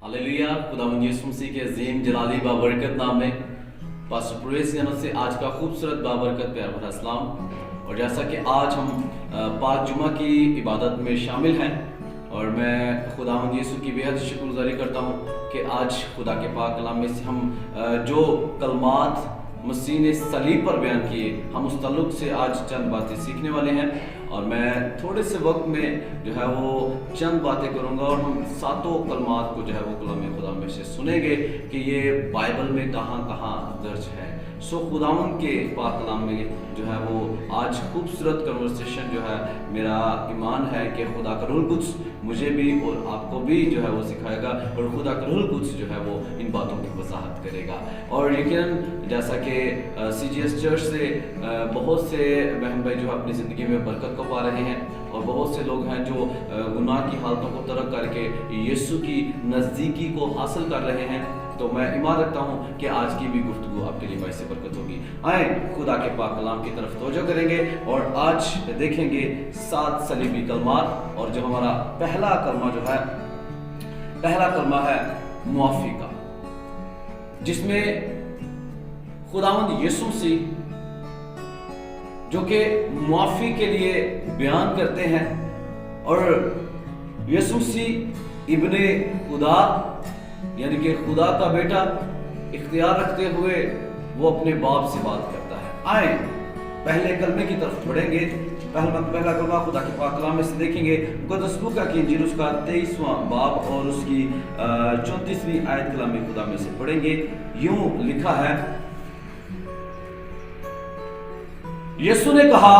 Hallelujah. खुदावंद यीशु मसीह के अजीम जलाली बाबरकत नाम में पास्टर प्रेस यानो से आज का खूबसूरत बाबरकत प्यार भरा सलाम। और जैसा कि आज हम पाक जुमा की इबादत में शामिल हैं और मैं खुदावंद यीशु की बेहद शुक्रगुजारी करता हूँ कि आज खुदा के पाक कलाम में से हम जो कलमात मसीह ने सलीब पर बयान किए, हम उस तल्लुक से आज चंद बातें सीखने वाले हैं। और मैं थोड़े से वक्त में जो है वो चंद बातें करूंगा और हम सातों कलमात को जो है वो कलाम खुदा में से सुनेंगे कि ये बाइबल में कहाँ कहाँ दर्ज है। सो खुदावंद के पाक कलाम में जो है वो आज खूबसूरत कन्वर्सेशन जो है, मेरा ईमान है कि खुदा का रूह कुद्स मुझे भी और आपको भी जो है वो सिखाएगा और खुदा का रूह कुद्स जो है वो इन बातों की वजाहत करेगा। और यकीनन जैसा कि CGS चर्च से बहुत से बहन भाई जो अपनी ज़िंदगी में बरकत को पा रहे हैं और बहुत से लोग हैं जो गुनाह की हालतों को तर्क करके यीशु की नज़दीकी को हासिल कर रहे हैं, तो मैं ईमान रखता हूँ कि आज की भी गुफ्तगू आपके लिए बाइस बरकत होगी। आए खुदा के पाक कलाम की तरफ तवज्जो करेंगे और आज देखेंगे 7 सलीबी कलमात। और जो हमारा पहला कलमा है मुआफ़ी का, जिसमें खुदावंद यीशु मसीह जो कि मुआफ़ी के लिए बयान करते हैं। और यीशु मसीह इब्ने खुदा यानी कि खुदा का बेटा इख्तियार रखते हुए वो अपने बाप से बात करता है। आए पहले कलमे की तरफ बढ़ेंगे। पहला कलमा खुदा के पाक कलाम में से देखेंगे मुक़द्दस लूका की इंजील उसका 23वां बाब और उसकी 34वीं आयत कलाम खुदा में से पढ़ेंगे। यूं लिखा है, यीशु ने कहा,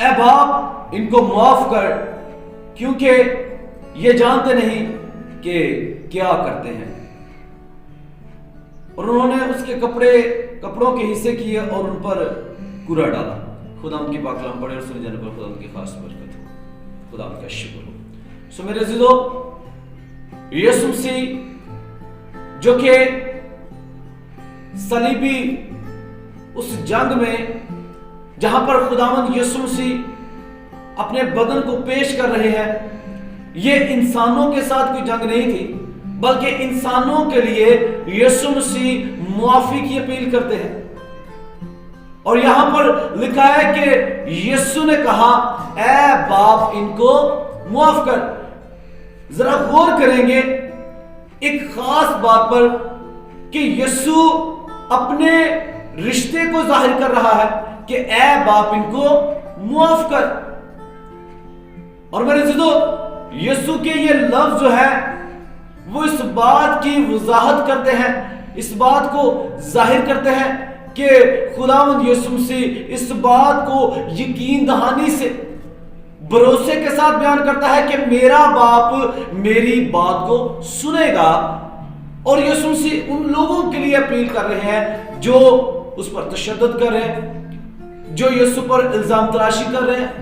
ऐ बाप इनको माफ कर, क्योंकि ये जानते नहीं कि क्या करते हैं। और उन्होंने उसके कपड़ों के हिस्से किए और उन पर कूड़ा डाला। खुदा उनकी पाक कलाम पढ़े और सुने जाने पर खुदा उनकी खास बरकत हो। खुदा उनका शुक्र हो। सो मेरे अज़ीज़ों, यीशु मसीह जो कि सलीबी उस जंग में जहां पर खुदावंद यीशु मसीह अपने बदन को पेश कर रहे हैं, ये इंसानों के साथ कोई जंग नहीं थी, बल्कि इंसानों के लिए यीशु मसीह मुआफ़ी की अपील करते हैं। और यहां पर लिखा है कि यीशु ने कहा, ऐ बाप इनको मुआफ कर। जरा गौर करेंगे एक खास बात पर कि यीशु अपने रिश्ते को जाहिर कर रहा है कि ऐ बाप इनको मुआफ कर। और मेरे अज़ीज़ों, यीशु के ये लफ्ज जो है वो इस बात की वजाहत करते हैं, इस बात को जाहिर करते हैं कि खुदावंद यीशु मसीह इस बात को यकीन दहानी से भरोसे के साथ बयान करता है कि मेरा बाप मेरी बात को सुनेगा। और यीशु मसीह उन लोगों के लिए अपील कर रहे हैं जो उस पर तशद्दुद कर रहे हैं, जो यीशु पर इल्जाम तराशी कर रहे हैं,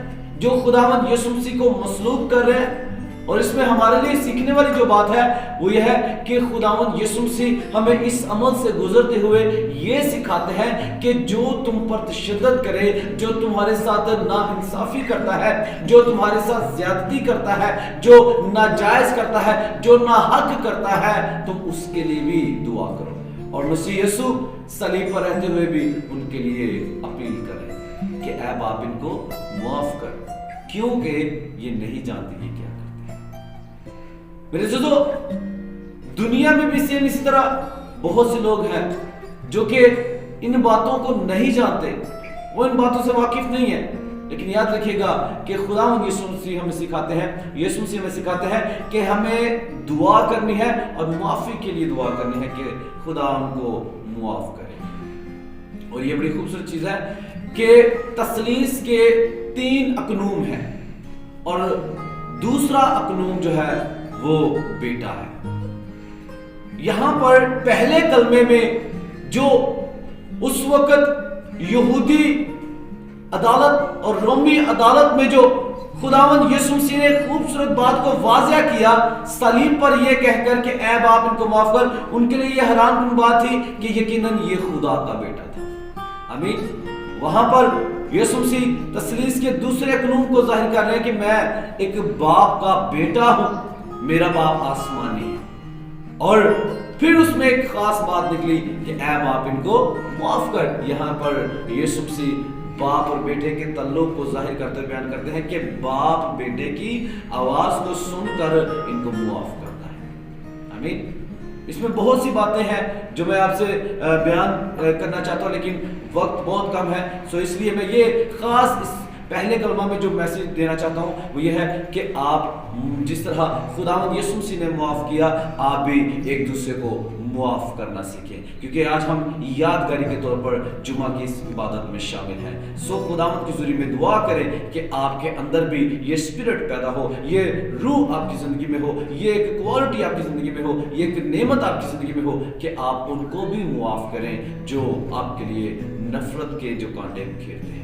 जो खुदावंद यीशु मसीह को मसलूब कर रहे हैं। और इसमें हमारे लिए सीखने वाली जो बात है वो यह है कि खुदावंद यीशु मसीह हमें इस अमल से गुजरते हुए ये सिखाते हैं कि जो तुम पर तशद्दुद करे, जो तुम्हारे साथ नाइंसाफी करता है, जो तुम्हारे साथ ज्यादती करता है, जो नाजायज करता है, जो नाहक करता है, तुम उसके लिए भी दुआ करो। और मसीह यीशु सलीब पर रहते हुए भी उनके लिए अपील करें कि ऐ बाप इनको माफ कर, क्योंकि ये नहीं जानते कि क्या करते हैं। मेरे अज़ीज़ों, दुनिया में भी सेम इसी तरह बहुत से लोग हैं जो कि इन बातों को नहीं जानते, वो इन बातों से वाकिफ नहीं है। लेकिन याद रखिएगा कि खुदावंद यीशु मसीह हमें सिखाते हैं, यीशु मसीह हमें सिखाते हैं कि हमें दुआ करनी है और मुआफ़ी के लिए दुआ करनी है कि खुदा उनको मुआफ़ करे। और ये बड़ी खूबसूरत चीज़ है कि तसलीस के 3 अकनूम हैं और दूसरा अकनूम जो है वो बेटा है। यहां पर पहले कलमे में जो उस वक्त यहूदी अदालत और रोमी अदालत में जो खुदावंद यीशु मसीह ने खूबसूरत बात को वाज़िया किया सलीब पर यह कहकर कि ऐ बाप इनको माफ कर, उनके लिए यह हैरानकुन बात थी कि यकीनन ये खुदा का बेटा था। आमीन। वहां पर यीशु मसीह तसलीस के दूसरे अकनून को जाहिर कर रहे हैं कि मैं एक बाप का बेटा हूं, मेरा बाप आसमानी है। اور پھر اس میں ایک خاص بات نکلی کہ اے باپ ان کو معاف کر. یہاں پر یسوع مسیح باپ اور بیٹے کے تعلق کو ظاہر کرتے بیان کرتے ہیں کہ باپ بیٹے کی آواز کو سن کر ان کو معاف کرتا ہے. آمین. اس میں بہت سی باتیں ہیں جو میں آپ سے بیان کرنا چاہتا ہوں لیکن وقت بہت کم ہے, سو اس لیے میں یہ خاص اس پہلے کلمہ میں جو میسیج دینا چاہتا ہوں وہ یہ ہے کہ آپ جس طرح خداوند یسوع مسیح نے معاف کیا آپ بھی ایک دوسرے کو معاف کرنا سیکھیں, کیونکہ آج ہم یادگاری کے طور پر جمعہ کی اس عبادت میں شامل ہیں. سو خداوند کے ذریعے میں دعا کریں کہ آپ کے اندر بھی یہ اسپرٹ پیدا ہو, یہ روح آپ کی زندگی میں ہو, یہ ایک کوالٹی آپ کی زندگی میں ہو, یہ ایک نعمت آپ کی زندگی میں ہو کہ آپ ان کو بھی معاف کریں جو آپ کے لیے نفرت کے جو کانٹے بکھیرتے ہیں,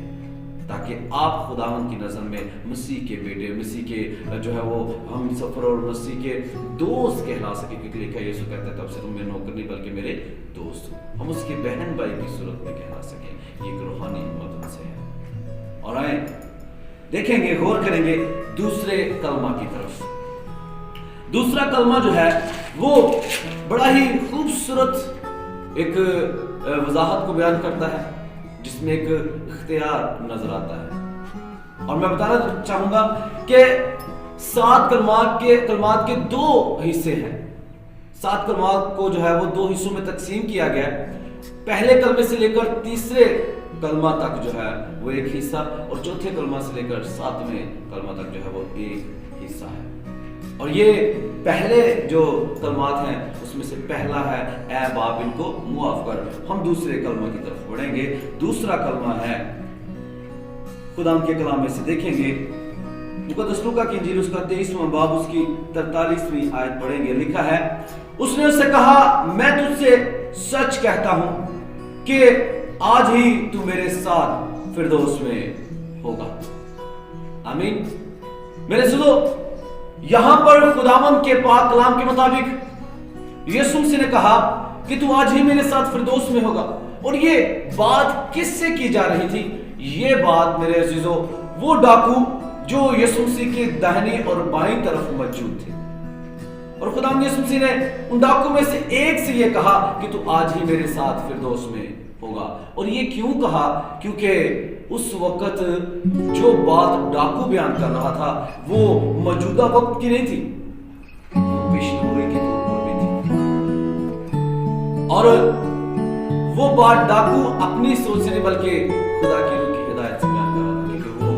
تاکہ آپ خداوند کی نظر میں مسیح کے بیٹے, مسیح کے جو ہے وہ ہم سفر اور مسیح کے دوست کہلا سکیں, کیونکہ لکھا یسوع کہتا ہے تب سے تم میرے نوکر نہیں بلکہ میرے دوست ہو. ہم اس کے بہن بھائی کی صورت میں کہلا سکیں. یہ ایک روحانی مدد سے ہے. اور آئیں دیکھیں گے, غور کریں گے دوسرے کلمہ کی طرف. دوسرا کلمہ جو ہے وہ بڑا ہی خوبصورت ایک وضاحت کو بیان کرتا ہے جس میں ایک اختیار نظر آتا ہے. اور میں بتانا چاہوں گا کہ 7 کلمات کے 2 حصے ہیں. 7 کلمات کو جو ہے وہ 2 حصوں میں تقسیم کیا گیا ہے. پہلے کلمے سے لے کر تیسرے کلمہ تک جو ہے وہ ایک حصہ, اور چوتھے کلمہ سے لے کر 7ویں کلمہ تک جو ہے وہ ایک حصہ ہے. اور یہ پہلے جو کلمات ہیں اس میں سے پہلا ہے اے باپ ان کو معاف کر. ہم دوسرے کلمہ کی طرف بڑھیں گے. دوسرا کلمہ ہے خدا کے کلام میں سے دیکھیں گے مقدس لوکا کی انجیل اس کا 23واں باب اس کی 43ویں آیت پڑھیں گے. لکھا ہے اس نے اس سے کہا میں تجھ سے سچ کہتا ہوں کہ آج ہی تو میرے ساتھ فردوس میں ہوگا. آمین. میرے سنو, یہاں پر خداوند کے پاک کلام کے مطابق یسوع مسیح نے کہا کہ تو آج ہی میرے ساتھ فردوس میں ہوگا. اور یہ بات کس سے کی جا رہی تھی؟ یہ بات میرے عزیزو وہ ڈاکو جو یسوع مسیح کے داہنی اور بائیں طرف موجود تھے, اور خداوند یسوع مسیح نے ان ڈاکو میں سے ایک سے یہ کہا کہ تو آج ہی میرے ساتھ فردوس میں ہوگا. اور یہ کیوں کہا؟ کیونکہ اس وقت جو بات ڈاکو بیان کر رہا تھا وہ موجودہ وقت کی نہیں تھی, پیشنگوئی کے طور پر بھی تھی. اور وہ بات ڈاکو اپنی سوچ سے نہیں بلکہ خدا کی روح کی ہدایت سے بیان کر رہا تھا, کیونکہ وہ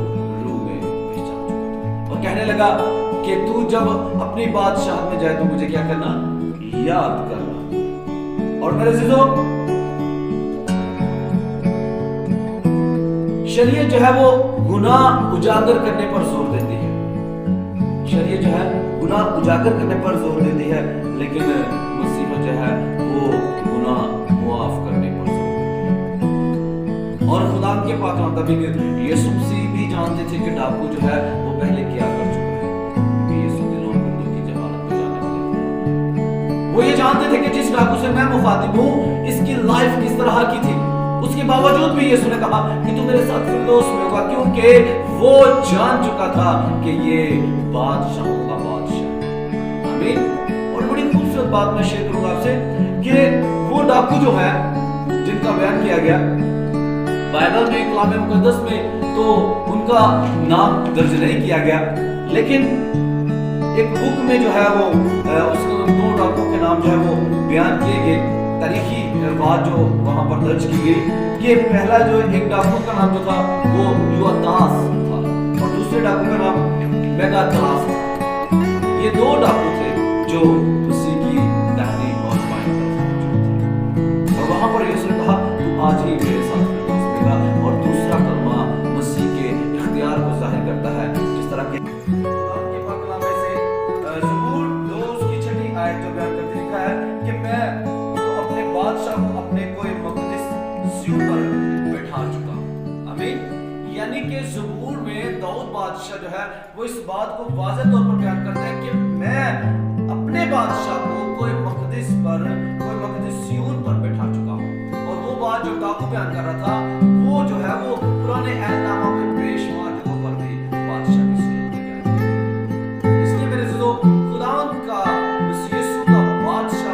روح میں پہچان چکا تھا. اور کہنے لگا کہ تو جب اپنی بادشاہت میں جائے تو مجھے کیا کرنا؟ یاد کرنا. اور میرے عزیزو شریعت جو ہے وہ گناہ اجاگر کرنے پر زور دیتی ہے. شریعت جو ہے گناہ اجاگر کرنے پر زور دیتی ہے, لیکن مسیح جو ہے وہ گناہ معاف کرنے پر زور دیتی ہے. اور خدا کے پاک کلام مطابق یسوع مسیح بھی جانتے تھے کہ ڈاکو جو ہے وہ پہلے کیا کر چکا ہے, کہ یسوع دلوں اور دل کی جہالت میں جانے والے. وہ یہ جانتے تھے کہ جس ڈاکو سے میں مخاطب ہوں اس کی لائف کس طرح کی تھی. اس کے باوجود بھی یسوع نے کہا کہ تو میرے ساتھ فردوس میں ہوگا, کیونکہ وہ جان چکا تھا کہ یہ بادشاہوں کا بادشاہ ہے. آمین. اور بڑی خوبصورت بات میں شیئر کروں گا آپ سے کہ وہ ڈاکو جو ہے جن کا بیان کیا گیا بائبل میں کلام مقدس میں تو ان کا نام درج نہیں کیا گیا, لیکن ایک بک میں جو ہے وہ اس 2 ڈاکو کے نام جو ہے وہ بیان کیے گئے. تاریخی بات جو وہاں پر درج کی گئی کہ پہلا جو ایک ڈاکو کا نام جو تھا وہ یوتاس تھا اور دوسرے ڈاکو کا نام میگاتاس تھا. یہ 2 ڈاکو تھے جو مسیح کی داہنی اور بائیں طرف موجود تھے. اور وہاں پر یسوع نے کہا تو آج ہی میرے ساتھ فردوس میں ہوگا. اور دوسرا کلمہ مسیح کے اختیار کو ظاہر کرتا ہے, جس طرح کہ پاک کلام میں سے زبور 2 اس کی 6 آیت جو بیان کرتے لکھا ہے کہ میں بادشاہ کو اپنے کوئی مقدس سیوں پر بیٹھا چکا. آمین. یعنی کہ زبور میں داؤد بادشاہ جو ہے وہ اس بات کو واضح طور پر بیان کرتا ہے کہ میں اپنے بادشاہ کو کوئی مقدس سیون پر بیٹھا چکا ہوں. اور وہ بات جو ڈاکو بیان کر رہا تھا وہ جو ہے وہ پرانے عہد نامہ میں بے شمار جگہوں پر بھی بادشاہ کی صورت میں بیان کیا. اس لیے میرے عزیزو خداوند کا یسوع کا بادشاہ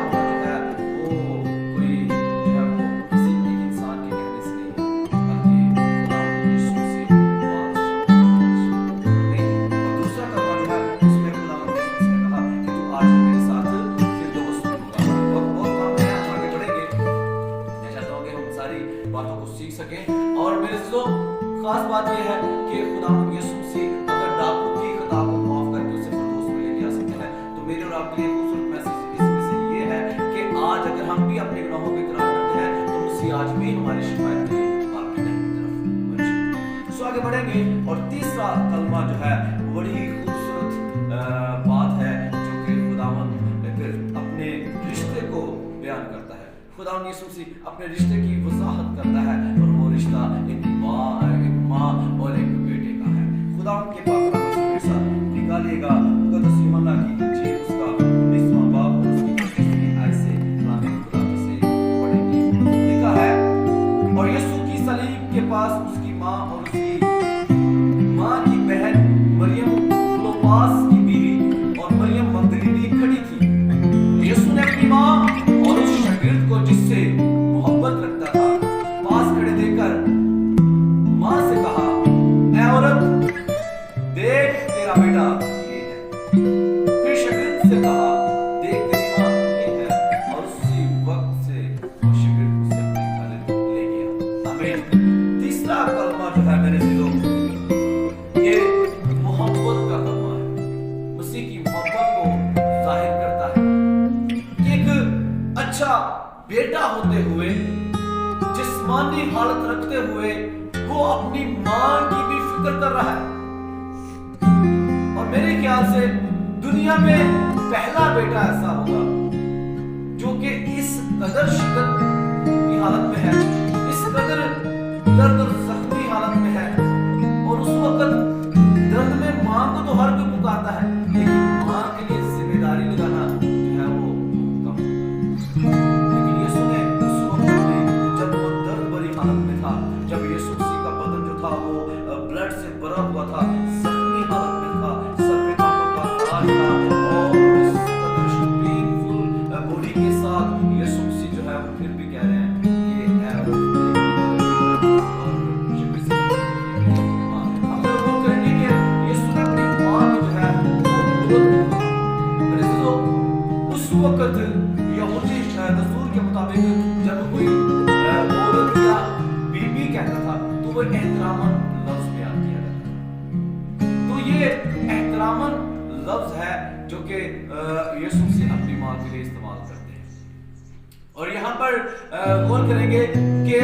जो है बड़ी ही खूबसूरत बात है जो कि खुदावंद अपने रिश्ते को बयान करता है। खुदावंद यीशु मसीह अपने रिश्ते की वजाहत करता है और वो रिश्ता एक माँ और एक बेटे का है। खुदावंद के पाक कलाम के साथ निकालिएगा मुकद्दस यूहन्ना की इंजील उसका 19वां बाब और उसकी 25वीं आयत से कलाम खुदा से पढ़ेंगे। लिखा है, और यीशु की सलीब के पास उसकी माँ और उसकी माँ की बहन मरियम क्लोपास की बीवी और मरियम मगदलीनी खड़ी थी। यीशु ने अपनी माँ और उस शागिर्द को जिससे मोहब्बत रखता था पास खड़े देखकर माँ से कहा, ऐ औरत, देख तेरा बेटा ये है। फिर शागिर्द से कहा, देख तेरी माँ ये है। और उसी वक्त से वो शागिर्द उसे अपने घर ले गया। आमीन। तीसरा कलमा जो है मेरे दिलों, ये मोहब्बत का कलमा है। मसीह की मोहब्बत को जाहिर करता है। एक अच्छा बेटा होते हुए, जिस्मानी हालत रखते हुए वो अपनी माँ की भी फिक्र कर रहा है। और मेरे ख्याल से दुनिया में पहला बेटा ऐसा होगा जो कि इस कदर शिद्दत की हालत में है, इस कदर दर्द और जख्मी हालत में है। और उस वक्त दर्द में माँ को तो हर कोई पुकारता है, लेकिन माँ के लिए जिम्मेदारी लगाना जो है वो कम होता है। लेकिन यीशु ने उस वक्त में जब वो दर्द भरी हालत में था, जब यीशु मसीह का बदन जो था वो ब्लड से भरा हुआ था, जख्मी हालत में था, सर पे कांटों का ताज था और इस कदर पेनफुल बॉडी के साथ यीशु मसीह जो है वो फिर भी कह रहे हैं कि वक्त यहूदी दस्तूर के मुताबिक जब कोई औरत या बीबी कहता था तो वो एहतरामन लफ्ज बयान किया जाता था। तो ये एहतरामन लफ्ज है जो कि यीशु मसीह अपनी माँ के लिए इस्तेमाल करते हैं। और यहाँ पर गौर करेंगे कि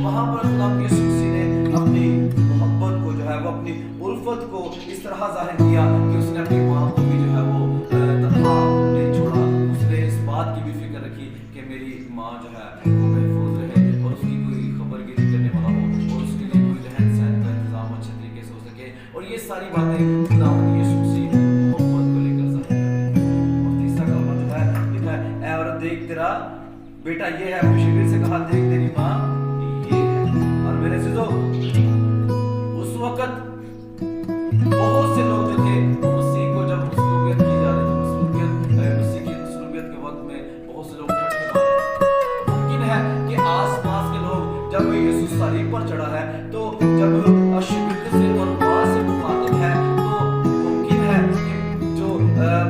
वहाँ पर खुदा यीशु मसीह ने अपनी मोहब्बत को जो है वो अपनी उल्फत को इस तरह जाहिर किया कि उसने अपनी माँ को भी जो है वो तन्हा नहीं छोड़ा। उसने इस बात की भी फिक्र रखी कि मेरी माँ जो है वो महफूज रहे और उसकी कोई खबरगिरी करने वाला हो और उसके लिए कोई रहन सहन का इंतजाम अच्छे तरीके से हो सके। और ये सारी बातें खुदावंद यीशु मसीह मोहब्बत को लेकर जाहिर करते हैं। और तीसरा कलमा जो है लिखा है, ऐ औरत, देख तेरा बेटा ये है। फिर शागिर्द से कहा, देख तेरी माँ ये है। और मेरे अज़ीज़ों, उस वक्त बहुत से लोग जो थे मसीह को जब मसलूबियत की जा रही थी, मसीह की मसलूबियत के वक्त में बहुत से लोग ठट्ठे मारे। मुमकिन है कि आस-पास के लोग जब यीशु सलीब पर चढ़ा है तो जब शागिर्द से और माँ से मुखातिब है तो मुमकिन है कि जो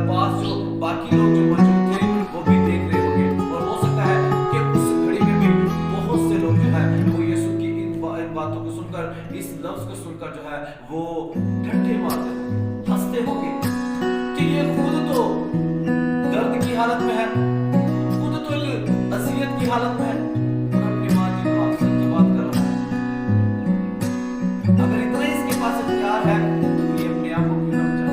पास जो बाकी लोग जो मौजूद थे वो भी देख रहे होंगे। और हो सकता है कि उस घड़ी में भी बहुत से लोग जो है वो यीशु की इन बातों को सुनकर, इस लफ्ज को सुनकर जो है वो ठट्ठे मारते होंगे, हंसते होंगे कि ये खुद तो दर्द की हालत में है, खुद तो एक अजियत की हालत में है और अपनी माँ की मुआवजत की बात कर रहा है। अगर इतना ही इसके पास इख्तियार है तो ये अपने आप को क्यों ना बचा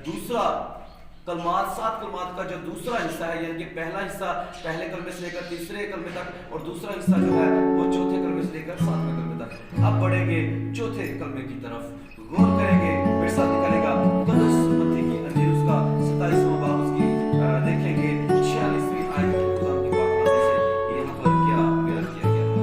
दूसरा कलमात, 7 कलमात का जो दूसरा हिस्सा है, यानी कि पहला हिस्सा पहले कलमे से लेकर तीसरे कलमे तक और दूसरा हिस्सा जो है वो चौथे कलमे से लेकर 7वें कलमे तक। अब बढ़ेंगे चौथे कलमे की तरफ, गौर करेंगे, मेरे साथ निकलेगा मुकद्दस मत्ती की इंजील उसका 27वां बाब उसकी देखेंगे 46वीं आयत खुदा की पाक कलाम से यहाँ पर क्या बयान किया गया है।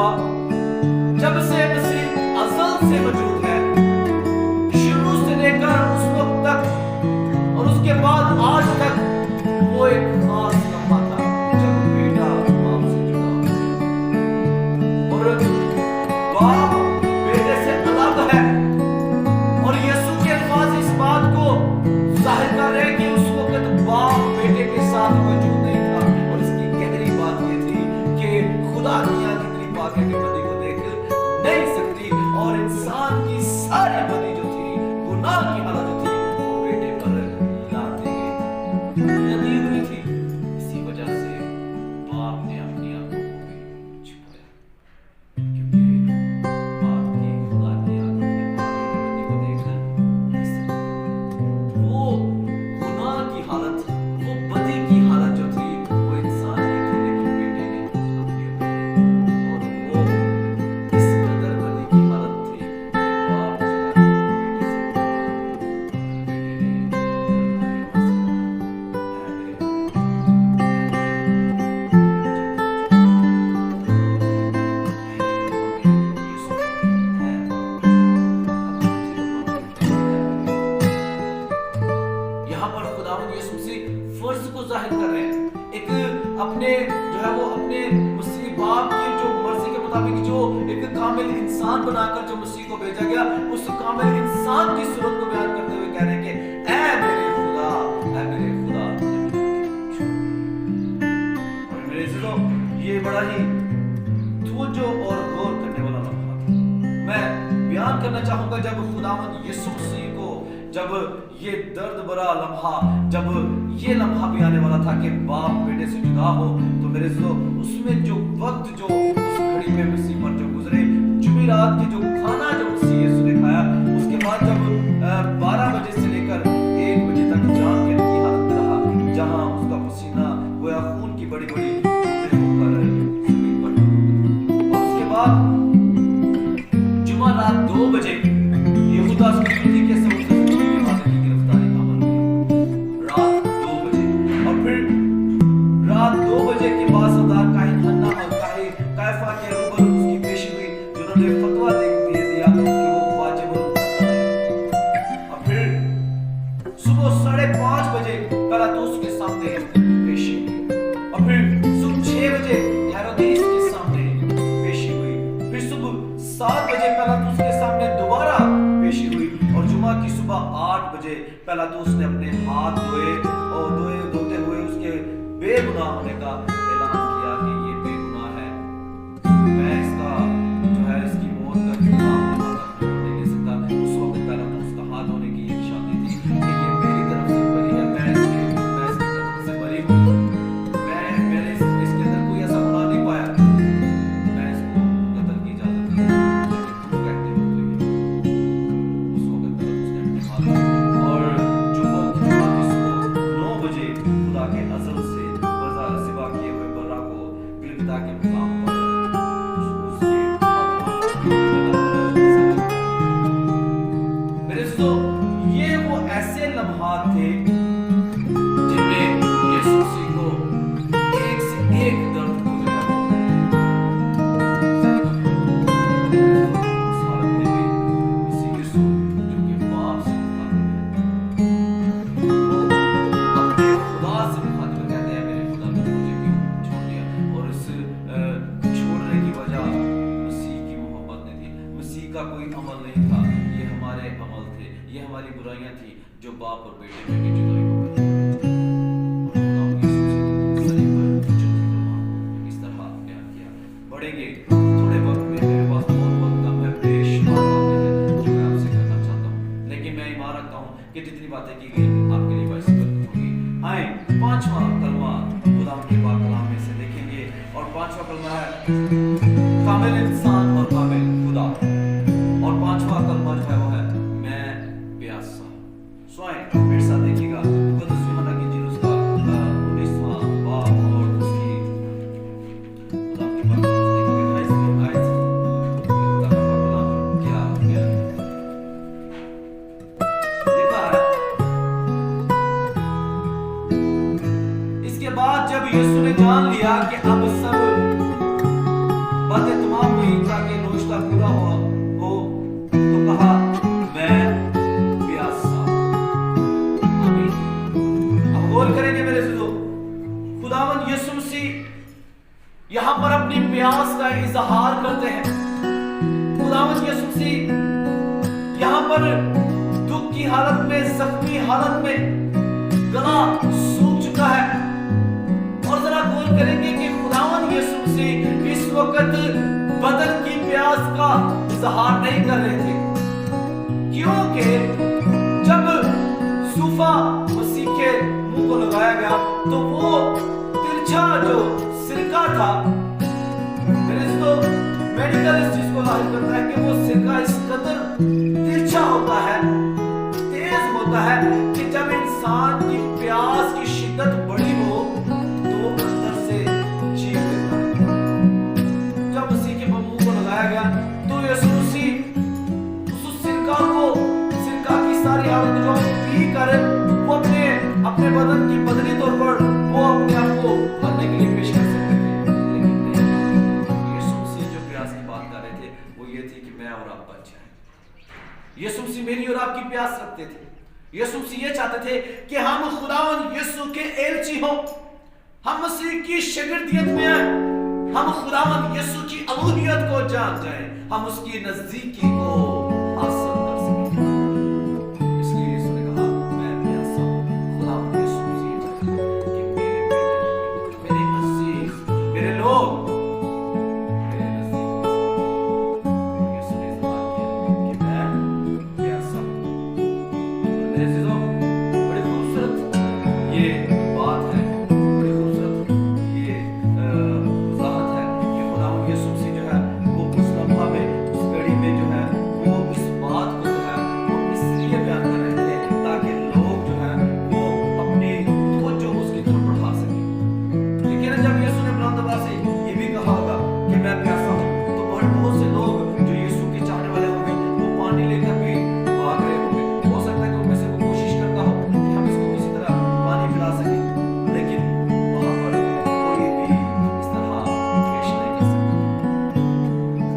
हुआ, जब से मसीह अज़ल से मौजूद है, शुरू से लेकर उस वक्त तक और उसके बाद आज तक, वो एक खास लम्हा था जब बेटा बाप से जुड़ा और बाप बेटे से अलग है। और यीशु के अल्फाज इस बात को जाहिर कर रहे हैं कि उस वक्त बाप बेटे के साथ मौजूद नहीं था। और इसकी गहरी बात ये थी कि खुदा दुनिया की इतनी पाके की बदी को देख नहीं सकती और इंसान की सारी बदी जो थी, गुनाह की हालत जो थी, वो बेटे पर लाते नदी हुई थी। इसी वजह से बाप ने अपनी आंखों को भी छुपाया, क्योंकि बाप की खुदा की आंखें बदी को देख नहीं सकती। वो गुनाह की हालत, वो बदी की हालत जो थी, वो इंसान ने की, लेकिन बेटे ने अपनी अपनी, और वो इस कदर बदी की हालत थी कि बाप जो है बेटे से यहाँ पर खुदावंद यीशु मसीह फर्ज को जाहिर कर रहे हैं, एक अपने जो है वो अपने मसीह बाप की जो मर्जी के मुताबिक जो एक कामिल इंसान बनाकर जो मसीह को भेजा गया, उस कामिल इंसान की सूरत को बयान करते हुए कह रहे हैं कि ऐ मेरे खुदा, ऐ मेरे खुदा, और मेरे अज़ीज़ों, ये बड़ा ही तवज्जो और गौर करने वाला लम्हा था। मैं बयान करना चाहूंगा जब खुदावंद यीशु मसीह को, जब ये दर्द भरा लम्हा, जब ये लम्हा भी आने वाला था कि बाप बेटे से जुदा हो, तो मेरे अज़ीज़ों, उसमें जो वक्त जो उस घड़ी में मसीह पर जो गुजरे, जुमेरात की जो खाना जो मसीह यीशु ने खाया, उसके बाद जब 12 बजे से लेकर 1 बजे तक जान के की हालत में रहा, जहां उसका पसीना गोया खून की बड़ी बड़ी बूंदें होकर जमीन पर टपक, और उसके बाद जुमा रात 2 बजे यहूदा इस्करियोती के समुद्र के वादे की गिरफ्तारी अमल हुई। रात 2 बजे, और फिर रात 2 बजे के बाद सरदार काहिन हन्ना और कायफा के रूबरू उसकी पेशी हुई, जिन्होंने फतवा दे दिया कि वो वाजिबुल कत्ल है। और फिर सुबह 5:30 बजे पिलातुस के सामने पेशी हुई, और फिर सुबह 6 बजे हेरोदेस के सामने पेशी हुई, फिर सुबह 7 बजे पिलातुस के सामने दोबारा पेशी हुई, और जुमा की सुबह 8 बजे पिलातुस ने अपने हाथ धोते हुए उसके बेगुनाह होने का ऐलान किया कि ये बेगुनाह है, मैं इसका जो है इसकी मौत का जुर्माना नहीं ले सकता। उस वक्त पिलातुस का हाथ धोने की ये निशानी थी कि ये मेरी तरफ से बरी है, मैं इसकी तरफ से बरी हूँ, मैंने इसके अंदर कोई ऐसा गुनाह नहीं पाया, मैं इसको कत्ल की इजाजत नहीं देता। कहते हुए उस वक्त पिलातुस ने अपने हाथ, और जुमा की सुबह 9 बजे खुदा के अज़ल से सिवा किए हुए बर्रा को गिलगिता के मुकाम पर मेरे दोस्तों, ये वो ऐसे लम्हात थे जिनमें यीशु मसीह को एक से एक दर्द गुजरा। उस हालत में भी मसीह यीशु जो कि बाप से मुखातिब है, वो अपने खुदा से मुखातिब कहते हैं, मेरे खुदा ने मुझे क्यों छोड़ दिया। और इस छोड़ने की वजह मसीह की मोहब्बत नहीं थी, मसीह का कोई अमल नहीं था, ये हमारे अमल थे, ये हमारी बुराइयां थी जो बाप और बेटे में की जुदाई को कर इस तरह बयान किया। बढ़ेंगे थोड़े वक्त में, मेरे पास बहुत वक्त कम है, बेशुमार बातें हैं जो मैं आपसे करना चाहता हूँ, लेकिन मैं ईमान रखता हूँ कि जितनी बातें की गई आपके लिए बाइस होगी। आए 5वां कलमा खुदा के पाक कलाम में से देखेंगे, और 5वां कलमा है कामिल इंसान और कामिल खुदा, और 5वां कलमा जो है वो है मैं प्यासा। स्वयं मेरे साथ देखिएगा मुक़द्दस यूहन्ना की इंजील उसका 19वां बाब और उसकी खुदा की बात देखेंगे 28 आयत, खुदा का कलाम क्या लिखा है। इसके बाद जब यीशु ने जान लिया कि अब सब मसीह यहाँ पर दुख की हालत में, जख्मी हालत में गला सूख चुका है। और जरा गौर करेंगे कि खुदावन यीशु मसीह इस वक्त बदन की प्यास का इजहार नहीं कर रहे थे, क्योंकि जब सूफा मसीह के मुंह को लगाया गया तो वो तिरछा जो सिरका था, मेडिकल इस चीज को लाहिर करता है कि वो सिरका इस कदर तिरछा होता है, तेज होता है कि जब इंसान की प्यास की शिद्दत बड़ी हो तो वो अंदर से चीख देता है। जब मसीह के मुंह को लगाया गया तो यीशु मसीह उस सिरका की सारी हालत को पी कर वो अपने बदन की बदली तौर पर वो अपने आप को मरने के लिए पेश कर सकते थे, लेकिन नहीं। यीशु मसीह जो प्यास की बात कर रहे थे वो ये थी कि मैं और आप बच जाएं। यीशु मसीह मेरी और आपकी प्यास रखते थे। यीशु मसीह ये चाहते थे कि हम खुदावंद यीशु के एलची हों, हम मसीह की शागिर्दियत में आए, हम खुदावंद यीशु की अलूहियत को जान जाएं, हम उसकी नजदीकी को हासिल कर सकें। इसलिए यीशु ने कहा मैं प्यासा हूं। खुदावंद यीशु मसीह चाहते हैं कि मेरे बेटे, मेरे अजीज, मेरे लोग मेरे नजदीक आएं। यीशु ने सवाल किया कि मैं प्यासा हूं। मेरे अजीजों, बड़ी खूबसूरत ये बात है, बड़ी खूबसूरत ये वजाहत है कि खुदावंद यीशु मसीह जो है वो उस लम्हा में, उस घड़ी में जो है वो इस बात को जो है वो इसलिए बयान कर रहे थे ताकि लोग जो है वो अपनी तवज्जो उसकी तरफ बढ़ा सकें। लेकिन जब यीशु ने बुलंद आवाज से ये भी कहा होगा कि मैं प्यासा हूँ तो बहुत से लोग जो यीशु के चाहने वाले होंगे वो पानी लेकर भी भाग रहे होंगे। हो सकता है कि उनमें से वो कोशिश करता हो कि हम इसको किसी तरह पानी पिला सकें, लेकिन वहां पर कोई भी इस तरह पेश नहीं कर सकता।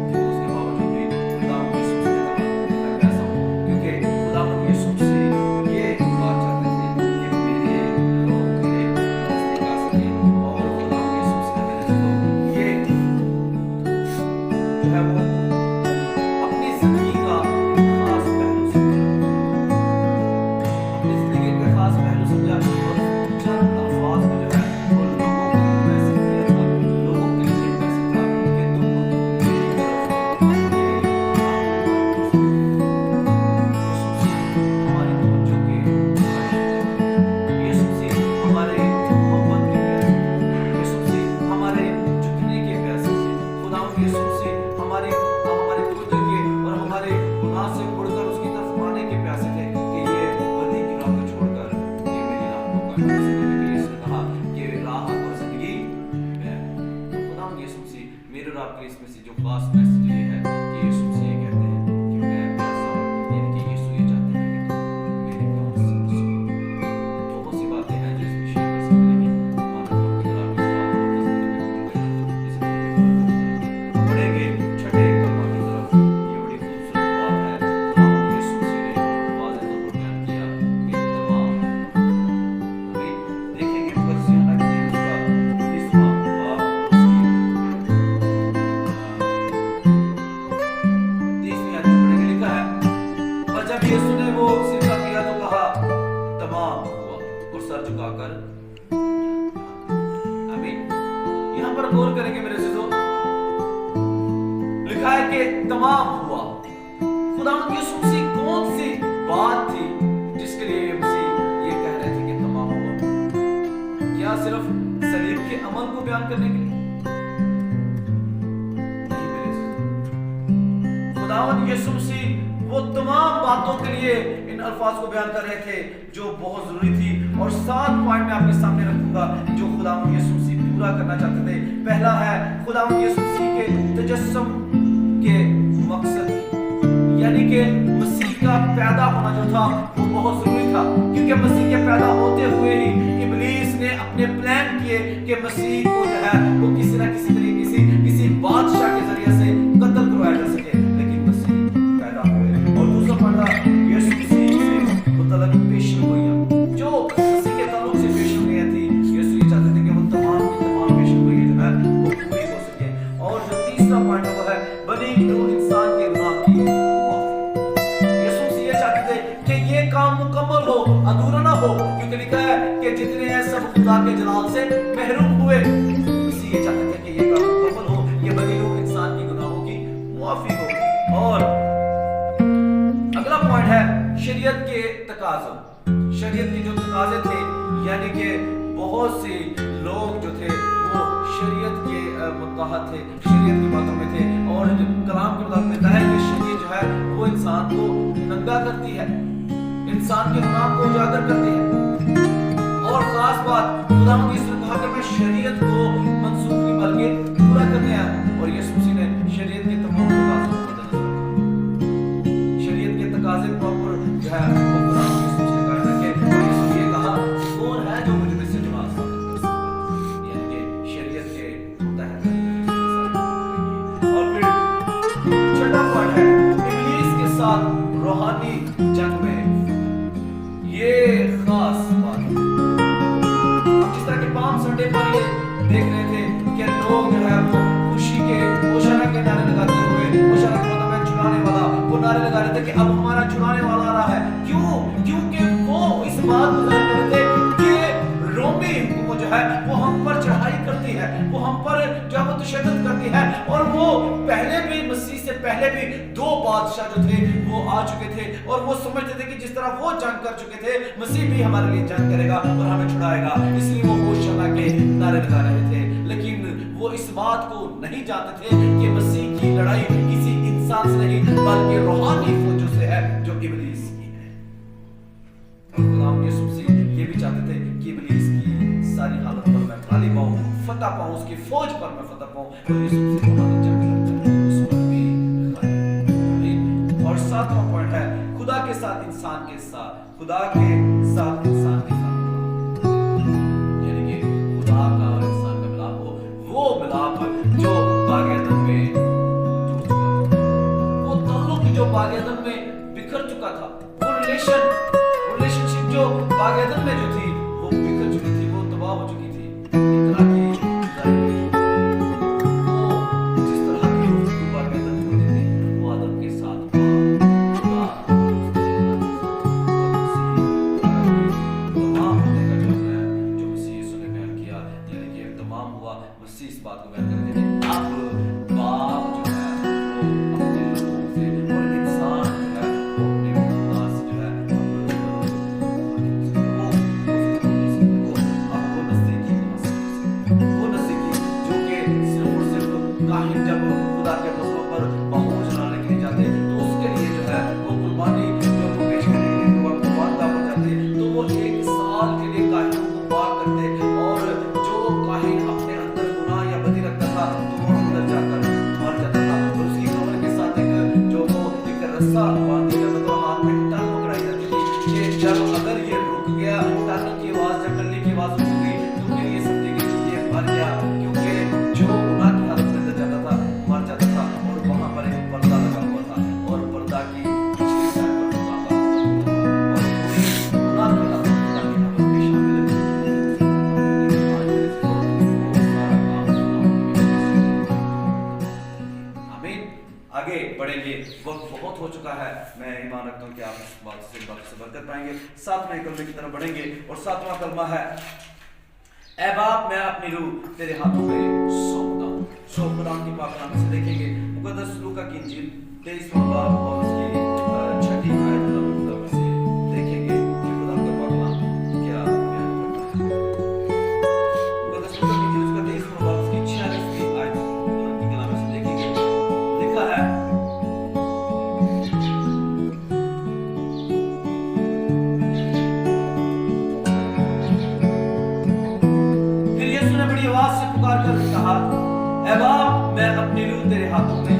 लेकिन उसके बावजूद भी खुदावंद यीशु मसीह ने कहा कि मैं प्यासा हूं, क्योंकि खुदावंद यीशु मसीह ये बात चाहते थे कि मेरे लोग मेरे नजदीक आ सकें। और खुदावंद यीशु मसीह ने मेरे को ये जो है वो अपनी जिंदगी का खास पहलू समझा, अपनी जिंदगी का खास पहलू समझा और चंद अल्फाज में जो है वो लोगों को मैसेज दिया था, लोगों के लिए मैसेज था कि तुम मेरी तरफ हमारी तवज्जो के यीशु मसीह हमारे मोहब्बत के प्यासे थे, यीशु मसीह हमारे झुकने के प्यासे थे, खुदावंद यीशु मसीह हमारे तवज्जो के और हमारे गुनाह से उड़कर उसकी तरफ आने के प्यासे थे कि ये बदी की राह को छोड़कर ये मेरी राह को काट दे। इसलिए यीशु ने कहा कि राह और जिंदगी मैं हूं। तो खुदावंद यीशु मसीह मेरे और आपके इसमें से जो खास मैसेज ये है कि यीशु मसीह ये कहते हैं कि मैं प्यासा हूं, यानी कि यीशु ये चाहते हैं कि तुम मेरी बात सुनो। बहुत सी बातें हैं जो इसमें शेयर कर सकते हैं, मानो अगर आप इस बात को अपनी जिंदगी में पढ़ेंगे छठे कलमा की तरफ, ये बड़ी खूबसूरत बात है। खुदावंद यीशु मसीह ने वाज़ेह तौर पर बयान किया कि तमाम अभी देखेंगे मुकद्दसियाना की उसका 20वां बाब और उसकी 30वीं आयत में पढ़ेंगे, लिखा है और जब यीशु ने वो सिरका पिया तो कहा तमाम हुआ और सर झुकाकर आमीन। यहाँ पर गौर करेंगे मेरे अज़ीज़ों, लिखा है कि तमाम हुआ। खुदावंद यीशु मसीह कौन सी बात थी जिसके लिए मसीह ये कह रहे थे कि तमाम हुआ? क्या सिर्फ सलीब के अमल को बयान करने के लिए? नहीं मेरे अज़ीज़ों, खुदावंद यीशु मसीह वो तमाम बातों के लिए इन अल्फाज को बयान कर रहे थे जो बहुत जरूरी थी। और 7 पॉइंट मैं आपके सामने रखूंगा जो खुदावंद यीशु मसीह पूरा करना चाहते थे। पहला है खुदावंद यीशु मसीह के तजस्सुम के मकसद, यानी कि मसीह का पैदा होना जो था वो बहुत जरूरी था, क्योंकि मसीह के पैदा होते हुए ही इब्लीस ने अपने प्लान किए कि मसीह को जो है वो किसी ना किसी तरीके से किसी बादशाह के जरिए से कत्ल करवाया जा सके, लेकिन मसीह पैदा हुए। और दूसरा पढ़ा यीशु मसीह से मुतल्लक पेशगोइयां जो मसीह के ताल्लुक से पेशगोइयां थी, यीशु ये चाहते थे कि वो तमाम की तमाम पेशगोइयां जो है वो पूरी हो सके। और जो तीसरा पॉइंट वो है बनी नूह इंसान के गुनाह की हो, अधूरा ना हो, क्योंकि लिखा है कि जितने हैं सब खुदा के जलाल से महरूम हुए। मसीह ये चाहते थे कि ये काम मुकम्मल हो, ये बनी रूह इंसान की गुनाहों की मुआफी हो। और अगला पॉइंट है शरीयत के तकाज़े। शरीयत के जो तकाज़े थे, यानी कि बहुत से लोग जो थे वो शरीयत के मुत्तहद थे, शरीयत की बातों में थे, और जो कलाम के मुताबिक मिलता है कि शरीयत जो है वो इंसान को नंगा करती है, इंसान के गुनाह को उजागर करती है। और खास बात खुदावंद यीशु ने कहा कि मैं शरीयत को मनसूख नहीं बल्कि पूरा करने आया हूं। और यीशु मसीह ने शरीयत के तमाम तकाज़ों को मद्देनजर रखा। शरीयत के तकाज़े प्रॉपर जो है वो खुदावंद यीशु मसीह ने कहा कि यीशु ने कहा कौन है जो मुझ में से जमात साबित कर सकता है, यानी कि शरीयत के मुतहद। और फिर छठा पॉइंट है इब्लीस के साथ रूहानी जंग में। ये खास बात है, जिस तरह के पाम संडे पर ये देख रहे थे कि लोग जो है वो खुशी के होशाना के नारे लगाते हुए, होशाना के मतलब है छुड़ाने वाला, वो नारे लगा रहे थे कि अब हमारा छुड़ाने वाला आ रहा है। क्यों? क्योंकि वो इस बात को जान रहे थे कि रोमी हुकूमत जो है वो हम पर चढ़ाई करती है, वो हम पर जो है वो तशद्दुद करती है। और वो पहले भी, मसीह से पहले भी दो बादशाह जो थे वो आ चुके थे, और वो समझते थे कि जिस तरह वो जंग कर चुके थे, मसीह भी हमारे लिए जंग करेगा और हमें छुड़ाएगा। इसलिए वो होशाना के नारे लगा रहे थे, लेकिन वो इस बात को नहीं जानते थे कि मसीह की लड़ाई किसी इंसान से नहीं बल्कि रूहानी फौजों से है जो इब्लीस की है। और खुदावंद यीशु मसीह ये भी चाहते थे कि इब्लीस की सारी हालत पर मैं गालिब पाऊं, फतह पाऊं, उसकी फौज पर मैं फतह पाऊं। और यीशु मसीह रूहानी जंग लड़कर उस पर भी गालिब। और सातवां पॉइंट है खुदा के साथ इंसान के साथ, खुदा के साथ इंसान के साथ, यानी कि खुदा का और इंसान का मिलाप हो, वो मिलाप जो बागेदन में टूट चुका था, वो ताल्लुक जो बागेदन में बिखर चुका था, वो रिलेशनशिप जो बागेदन में जो थी वो बिखर चुकी थी, वो तबाह हो चुकी थी। इतना कि वो जिस तरह की बागेदन में होती थी वो आदम के साथ मसीह इस बात को बयान करते हैं। अब बाप जो है वो अपने लोगों से, और इंसान जो है वो अपने खुदा से जो है वो नजदीकी वो नजदीकी जो कि सिर्फ और सिर्फ काहिन जब खुदा के मसलों पर पहुंच लाने के लिए जाते तो उसके लिए जो है वो कुर्बानी जो वो पेश करने के लिए कुर्बान पर जाते, तो वो एक साल के लिए काहिनों को पार करते, और जो काहिन अपने रखता था तो वो अंदर जाकर मर जाता था, और उसकी कमर के साथ एक रस्सा बांध दिया जाता था, हाथ में टन पकड़ाई जाती थी कि जब अगर ये रुक गया, टन की आवाज जब टल्ली की आवाज रुक गई तो फिर ये समझेंगे कि ये मर गया, क्योंकि जो गुनाह की हालत में अंदर जाता था मर जाता था। और वहां पर एक पर्दा लगा हुआ था, और पर्दा की पिछली साइड पर खुदा का और गुनाह की हालत में शामिल है। आगे बढ़ेंगे, वक्त बहुत हो चुका है। मैं ईमान रखता हूँ कि आप इस बात से बरकत पाएंगे। सातवें कलमे की तरफ बढ़ेंगे, और सातवां कलमा है ऐ बाप मैं अपनी रूह तेरे हाथों में सौंपता हूँ। सो कुरान की पाक कलाम से देखेंगे मुकद्दस लूका की इंजील 23वां बाब और उसकी 6ठी आयत से देखेंगे कि खुदा का पाक कलाम क्या बयान करता है। मुकद्दस लूका की इंजील उसका 23वां बाब उसकी 46वीं आयत की कलाम से देखेंगे, लिखा है पुकार कर कहा ऐ बाप मैं अपनी रूह तेरे हाथों में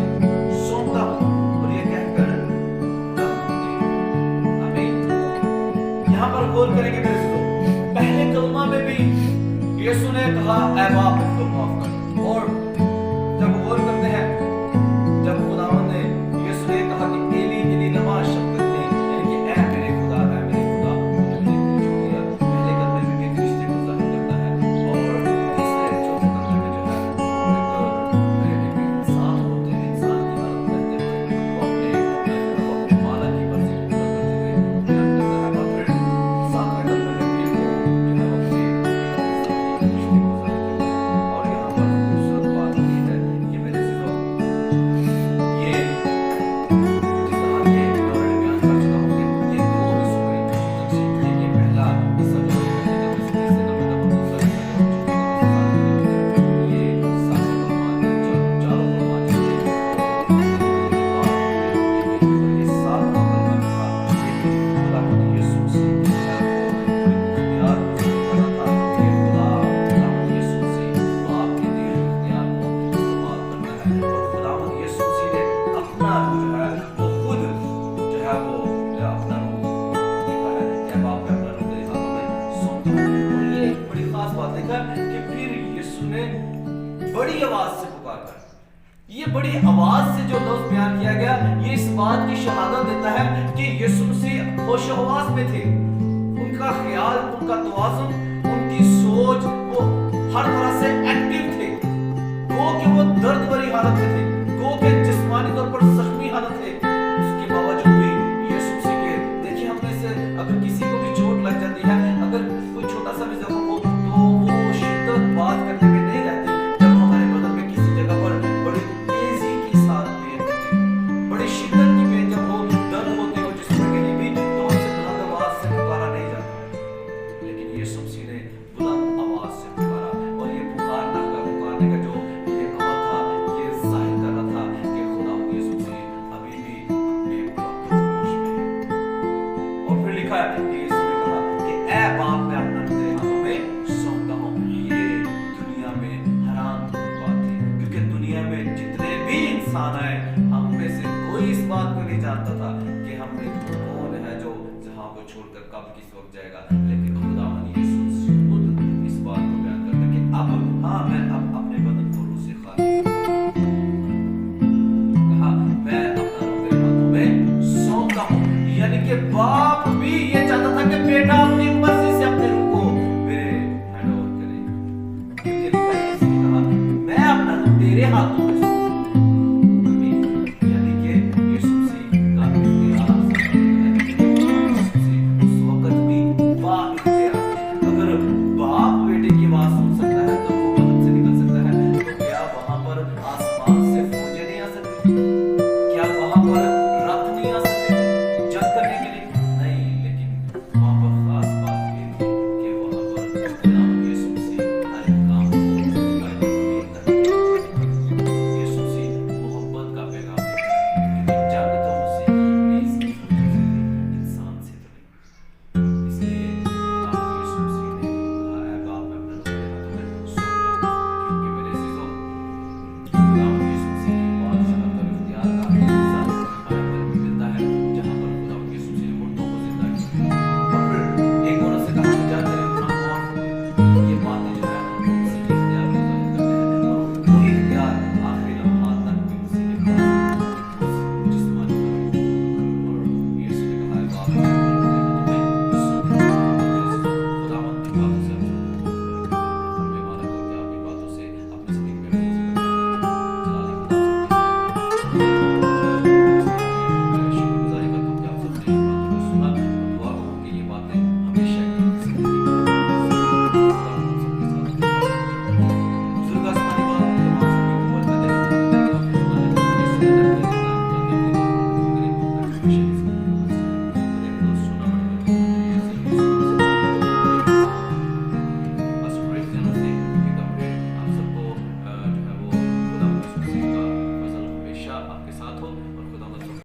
सौंपता हूं, और ये कहकर आमीन। यहां पर गौर करेंगे मेरे दोस्तों, पहले कलमा में भी यीशु ने कहा ऐ बाप मुझको माफ कर, और जब गौर करते हैं जब खुदावंद ने यीशु ने कहा कि एली एली लमा शब्द यानी कि ऐ मेरे खुदा पहले कलमे में भी रिश्ते को जाहिर करता है, और कायनात को जो है वो खुद जो है वो अपना रूप देता है, क्या बाप ने अपना रूप तेरे हाथों में सौंपा। और ये एक बड़ी खास बात देखा कि फिर यीशु ने बड़ी आवाज से पुकारकर, ये बड़ी आवाज से जो लफ्ज बयान किया गया, ये इस बात की शहादत देता है कि यीशु मसीह होशो-हवास में थे। उनका ख्याल, उनका तवाज़ुन, उनकी सोच वो हर तरह से एक्टिव थे। गो कि वो दर्द भरी हालत में थे, गो के जिस्मानी तौर पर जख्मी हालत थे, उसके बावजूद भी यीशु मसीह के, देखिए हम में से अगर किसी को भी चोट लग जाती है, अगर कोई छोटा सा भी जख्म हो तो वो शिद्दत बात करने में नहीं रहती। जब हमारे बदन में किसी जगह पर बड़ी तेजी के साथ पेन होते, बड़ी शिद्दत की पेन जब हो, दर्द होते हो जिसमें कहीं भी, तो हमसे बुलंद आवाज से पुकारा नहीं जाता। लेकिन यीशु मसीह ने बुलंद आवाज से पुकारा, और ये पुकारने का जो ये अमल था, ये जाहिर कर रहा था कि खुदा यीशु मसीह अभी भी अपने वक्त होश में है। और फिर लिखा है कि यीशु ने कहा कि ऐ बाप, मैं अपना रूप तेरे हाथों में सौंपता हूँ। ये दुनिया में हैरान बात थी, क्योंकि दुनिया में जितने भी इंसान आए, हम में से कोई इस बात को नहीं जानता था कि हम में कौन है जो जहां को छोड़कर कब किस वक्त जाएगा।